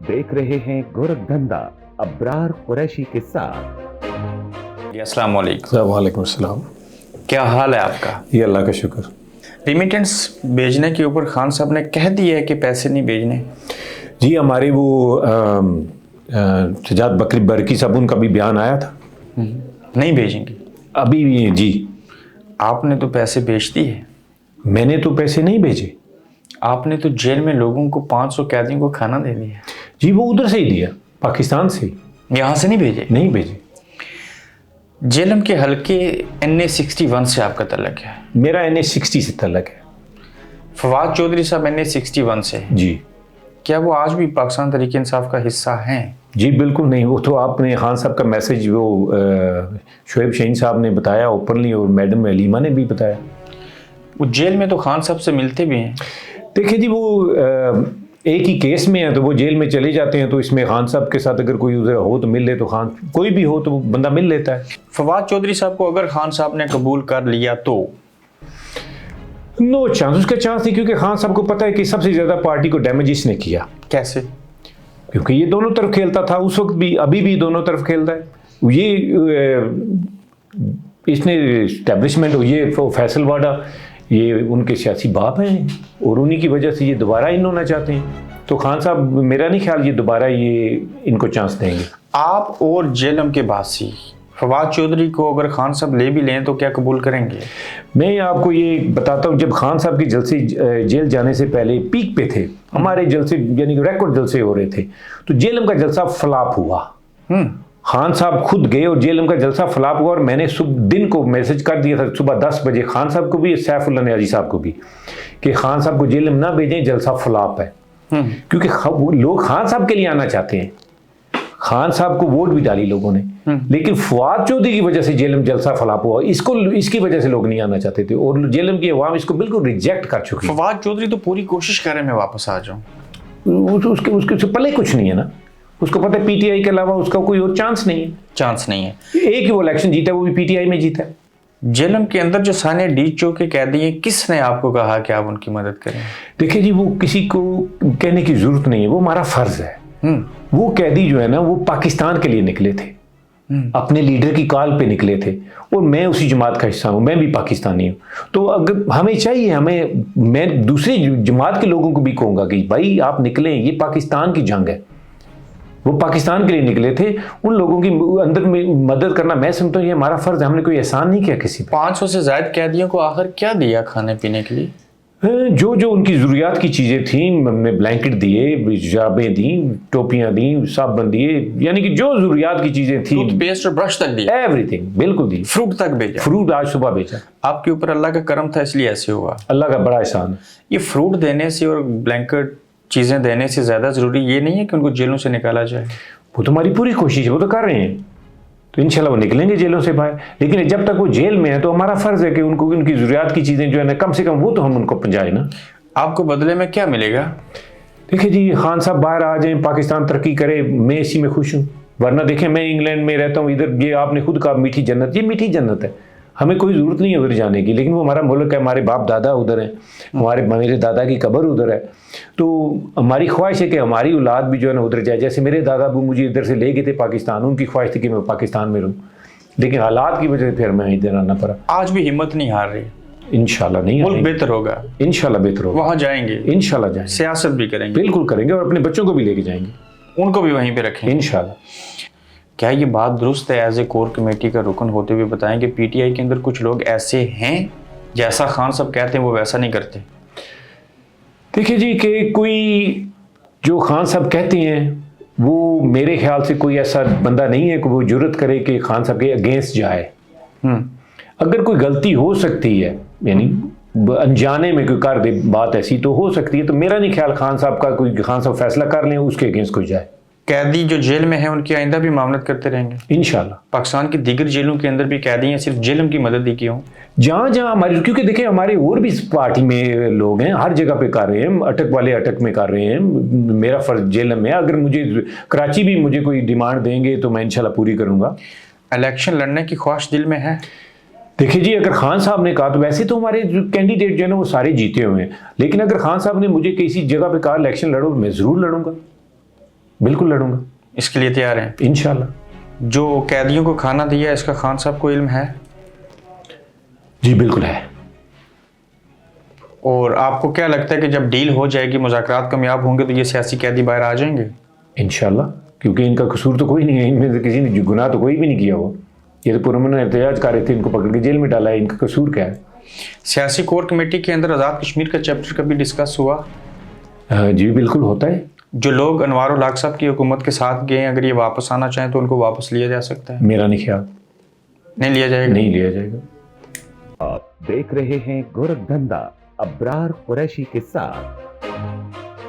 देख रहे हैं गोरखधंधा अब्रार कुरैशी के साथ। अस्सलाम वालेकुम। वालेकुम अस्सलाम। क्या हाल है आपका? ये अल्लाह का शुक्र। रिमिटेंस भेजने के ऊपर खान साहब ने कह दिया है कि पैसे नहीं भेजने। जी हमारे वो शजात बकरी बरकी साहब उनका भी बयान आया था, नहीं भेजेंगे अभी भी। जी आपने तो पैसे भेज दिए। मैंने तो पैसे नहीं भेजे। आपने तो जेल में लोगों को 500 कैदियों को खाना दे दिया। जी वो उधर से ही दिया, पाकिस्तान से। यहाँ से नहीं भेजे? नहीं भेजे। जेलम के हल्के NA61 से आपका तल्लक है? मेरा NA60 से तल्लक है। फवाद चौधरी साहब NA61 से। जी क्या वो आज भी पाकिस्तान तहरीक इंसाफ का हिस्सा हैं? जी बिल्कुल नहीं। वो तो आपने खान साहब का मैसेज वो शोएब शहीन साहब ने बताया ओपनली, और मैडम अलीमा ने भी बताया। वो जेल में तो खान साहब से मिलते भी हैं। देखिए जी, वो एक ही केस में है तो वो जेल में चले जाते हैं, तो इसमें खान साहब के साथ अगर कोई उधर हो तो मिल ले, तो खान कोई भी हो तो वो बंदा मिल लेता है। फवाद चौधरी साहब को अगर खान साहब ने कबूल कर लिया तो? नो चांस, उसका चांस नहीं, क्योंकि खान साहब को पता है कि सबसे ज़्यादा पार्टी को डैमेज इसने किया। कैसे? क्योंकि ये दोनों तरफ खेलता था उस वक्त भी, अभी भी दोनों तरफ खेलता है। ये इसने इस्टेब्लिशमेंट, ये फैसल वाडा, ये उनके सियासी बाप हैं, और उन्हीं की वजह से ये दोबारा इन होना चाहते हैं। तो खान साहब मेरा नहीं ख्याल ये दोबारा ये इनको चांस देंगे। आप और जेलम के बासी फवाद चौधरी को अगर खान साहब ले भी लें तो क्या कबूल करेंगे? मैं आपको ये बताता हूँ, जब खान साहब के जलसे जेल जाने से पहले पीक पे थे, हमारे जलसे यानी कि रिकॉर्ड जलसे हो रहे थे, तो जेलम का जलसा फ्लॉप हुआ। खान साहब खुद गए और जेलम का जलसा फ्लॉप हुआ, और मैंने दिन को मैसेज कर दिया था सुबह 10 बजे खान साहब को भी, सैफुल्लाह नियाज़ी साहब को भी, कि खान साहब को जेलम ना भेजें, जलसा फ्लॉप है। क्योंकि लोग खान साहब के लिए आना चाहते हैं। खान साहब को वोट भी डाली लोगों ने, लेकिन फवाद चौधरी की वजह से जेलम जलसा फ्लॉप हुआ। इसकी वजह से लोग नहीं आना चाहते थे, और जेलम की अवाम इसको बिल्कुल रिजेक्ट कर चुकी है। फवाद चौधरी तो पूरी कोशिश कर रहे हैं मैं वापस आ जाऊं। उसके पले कुछ नहीं है ना। उसको पता है PTI के अलावा उसका कोई और चांस नहीं है। चांस नहीं है। एक ही वो इलेक्शन जीता है, वो भी PTI में जीता है। जेलम के अंदर जो सानिया डीचो के कैदी हैं, किसने आपको कहा कि आप उनकी मदद करें? देखिए जी, वो किसी को कहने की जरूरत नहीं है, वो हमारा फर्ज है। वो कैदी जो है ना, वो पाकिस्तान के लिए निकले थे, अपने लीडर की कॉल पे निकले थे, और मैं उसी जमात का हिस्सा हूँ, मैं भी पाकिस्तानी हूँ। तो अगर हमें चाहिए, मैं दूसरी जमात के लोगों को भी कहूँगा कि भाई आप निकलें, ये पाकिस्तान की जंग है। वो पाकिस्तान के लिए निकले थे, उन लोगों की अंदर में मदद करना मैं समझता हूँ ये हमारा फर्ज है। हमने कोई एहसान नहीं किया किसी पे। 500 से ज्यादा कैदियों को आखिर क्या दिया खाने पीने के लिए? जो जो उनकी ज़रूरियात की चीज़ें थी, हमने ब्लैंकेट दिए, जाबें दी, टोपियाँ दी, साबुन दिए, यानी कि जो ज़रूरियात की चीज़ें थी, टूथपेस्ट और ब्रश तक दिया, एवरीथिंग बिल्कुल दी। फ्रूट तक भेजा। फ्रूट आज सुबह भेजा। आपके ऊपर अल्लाह का करम था इसलिए ऐसे हुआ। अल्लाह का बड़ा एहसान है। ये फ्रूट देने से और ब्लैंकेट चीज़ें देने से ज़्यादा ज़रूरी ये नहीं है कि उनको जेलों से निकाला जाए? वो तो हमारी पूरी कोशिश है, वो तो कर रहे हैं, तो इंशाल्लाह वो निकलेंगे जेलों से बाहर। लेकिन जब तक वो जेल में है तो हमारा फ़र्ज़ है कि उनको उनकी ज़रूरियात की चीज़ें जो है ना, कम से कम वो तो हम उनको पहुँचाएं ना। आपको बदले में क्या मिलेगा? देखिए जी, खान साहब बाहर आ जाएं, पाकिस्तान तरक्की करे, मैं इसी में खुश हूँ। वरना देखें, मैं इंग्लैंड में रहता हूँ, इधर ये आपने खुद कहा मीठी जन्नत, ये मीठी जन्नत है, हमें कोई ज़रूरत नहीं है उधर जाने की। लेकिन वो हमारा मुल्क है, हमारे बाप दादा उधर हैं, मेरे दादा की कब्र उधर है, तो हमारी ख्वाहिश है कि हमारी औलाद भी जो है ना उधर जाए। जैसे मेरे दादा अबू मुझे इधर से ले गए थे पाकिस्तान, उनकी ख्वाहिश थी कि मैं पाकिस्तान में रहूँ, लेकिन हालात की वजह से फिर मैं इधर आना पड़ा। आज भी हिम्मत नहीं हार रही? इंशाल्लाह नहीं, मुल्क बेहतर होगा, इंशाल्लाह बेहतर होगा। वहाँ जाएंगे, इंशाल्लाह जाएंगे, सियासत भी करेंगे। बिल्कुल करेंगे, और अपने बच्चों को भी लेके जाएंगे, उनको भी वहीं पे रखेंगे इंशाल्लाह। क्या ये बात दुरुस्त है, एज ए कोर कमेटी का रुकन होते हुए बताएं कि PTI के अंदर कुछ लोग ऐसे हैं जैसा खान साहब कहते हैं वो वैसा नहीं करते? देखिए जी, कि कोई जो खान साहब कहते हैं वो मेरे ख्याल से कोई ऐसा बंदा नहीं है कि वो जुर्रत करे कि खान साहब के अगेंस्ट जाए। अगर कोई गलती हो सकती है, यानी अनजाने में कोई कर दे बात ऐसी, तो हो सकती है, तो मेरा नहीं ख्याल खान साहब फैसला कर लें उसके अगेंस्ट कोई जाए। कैदी जो जेल में है उनकी आइंदा भी मामलत करते रहेंगे इंशाल्लाह। पाकिस्तान की दीगर जेलों के अंदर भी कैदी हैं, सिर्फ जेलम की मदद ही की हो, जहाँ जहाँ हमारी, क्योंकि देखिए हमारे और भी पार्टी में लोग हैं, हर जगह पे कर रहे हैं, अटक वाले अटक में कर रहे हैं। मेरा फर्ज जेलम है, अगर मुझे कराची भी मुझे कोई डिमांड देंगे तो मैं इंशाल्लाह पूरी करूँगा। इलेक्शन लड़ने की ख्वाहिश दिल में है? देखिए जी, अगर खान साहब ने कहा तो वैसे तो हमारे जो कैंडिडेट जो है ना वो सारे जीते हुए हैं, लेकिन अगर खान साहब ने मुझे किसी जगह पे कहा इलेक्शन लड़ो, मैं ज़रूर लड़ूंगा। بالکل لڑوں گا اس کے لیے تیار ہیں؟ انشاءاللہ. جو قیدیوں کو کھانا دیا اس کا خان صاحب کو علم ہے؟ جی بالکل ہے. اور آپ کو کیا لگتا ہے کہ جب ڈیل ہو جائے گی، مذاکرات کامیاب ہوں گے تو یہ سیاسی قیدی باہر آ جائیں گے؟ انشاءاللہ، کیونکہ ان کا قصور تو کوئی نہیں ہے، ان میں سے کسی نے گناہ تو کوئی بھی نہیں کیا ہوا. یہ تو پرامن احتجاج کر رہے تھے، ان کو پکڑ کے جیل میں ڈالا ہے، ان کا قصور کیا ہے؟ سیاسی کور کمیٹی کے اندر آزاد کشمیر کا چیپٹر کبھی ڈسکس ہوا؟ جی بالکل ہوتا ہے. جو لوگ انوار الحق صاحب کی حکومت کے ساتھ گئے ہیں، اگر یہ واپس آنا چاہیں تو ان کو واپس لیا جا سکتا ہے؟ میرا نہیں خیال. نہیں لیا جائے گا؟ نہیں لیا جائے گا. آپ دیکھ رہے ہیں گورکھ دھندا ابرار قریشی کے ساتھ.